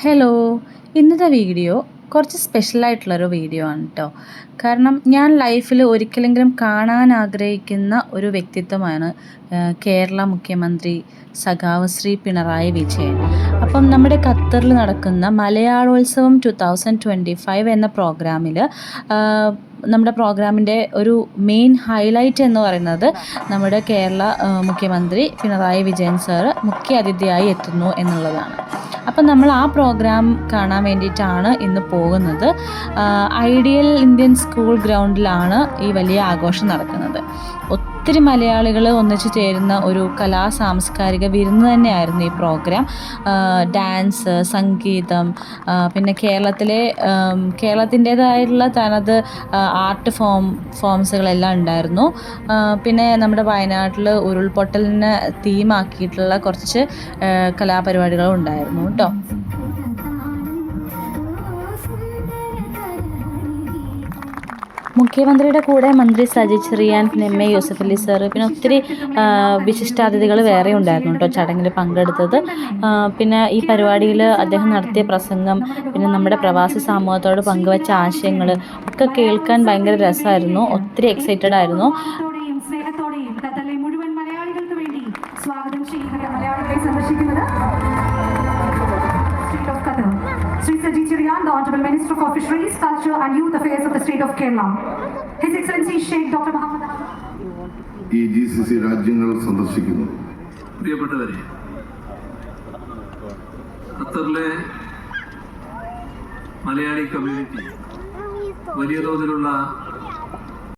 Hello, ഇന്നത്തെ video കുറച്ച് സ്പെഷ്യലായിട്ടുള്ളൊരു video ആണ് കേട്ടോ. കാരണം ഞാൻ ലൈഫിൽ ഒരിക്കലെങ്കിലും കാണാൻ ആഗ്രഹിക്കുന്ന ഒരു വ്യക്തിത്വമാണ് കേരള മുഖ്യമന്ത്രി സഖാവ് ശ്രീ പിണറായി വിജയൻ. അപ്പം നമ്മുടെ ഖത്തറിൽ നടക്കുന്ന മലയാളോത്സവം 2025 എന്ന പ്രോഗ്രാമിൽ നമ്മുടെ പ്രോഗ്രാമിൻ്റെ ഒരു മെയിൻ ഹൈലൈറ്റ് എന്ന് പറയുന്നത് നമ്മുടെ കേരള മുഖ്യമന്ത്രി പിണറായി വിജയൻ സാറ് മുഖ്യ അതിഥിയായി എത്തുന്നു എന്നുള്ളതാണ്. അപ്പം നമ്മൾ ആ പ്രോഗ്രാം കാണാൻ വേണ്ടിയിട്ടാണ് ഇന്ന് പോകുന്നത്. ഐഡിയൽ ഇന്ത്യൻ സ്കൂൾ ഗ്രൗണ്ടിലാണ് ഈ വലിയ ആഘോഷം നടക്കുന്നത്. ഒത്തിരി മലയാളികൾ ഒന്നിച്ചു ചേരുന്ന ഒരു സാംസ്കാരിക വിരുന്ന് തന്നെയായിരുന്നു ഈ പ്രോഗ്രാം. ഡാൻസ്, സംഗീതം, പിന്നെ കേരളത്തിൻ്റേതായിട്ടുള്ള തനത് ആർട്ട് ഫോംസുകളെല്ലാം ഉണ്ടായിരുന്നു. പിന്നെ നമ്മുടെ വയനാട്ടിൽ ഉരുൾപൊട്ടലിനെ തീമാക്കിയിട്ടുള്ള കുറച്ച് കലാപരിപാടികളും ഉണ്ടായിരുന്നു കേട്ടോ. മുഖ്യമന്ത്രിയുടെ കൂടെ മന്ത്രി സജി ചെറിയാൻ, പിന്നെ M A Yusuf Ali sir, പിന്നെ ഒത്തിരി വിശിഷ്ടാതിഥികൾ വേറെ ഉണ്ടായിരുന്നു കേട്ടോ ചടങ്ങിൽ പങ്കെടുത്തത്. പിന്നെ ഈ പരിപാടിയിൽ അദ്ദേഹം നടത്തിയ പ്രസംഗം, പിന്നെ നമ്മുടെ പ്രവാസി സമൂഹത്തോട് പങ്കുവച്ച ആശയങ്ങൾ ഒക്കെ കേൾക്കാൻ ഭയങ്കര രസമായിരുന്നു. ഒത്തിരി എക്സൈറ്റഡ് ആയിരുന്നു. Sri Saji Chiriyan, the Honorable Minister for Fisheries, Culture and Youth Affairs of the State of Kerala. His Excellency Sheikh Dr. Muhammad ഈ GCC രാജ്യങ്ങൾ സന്ദർശിക്കുന്നു. പ്രിയപ്പെട്ടവരെ, ഖത്തറിലെ മലയാളി കമ്മ്യൂണിറ്റി വലിയ തോതിലുള്ള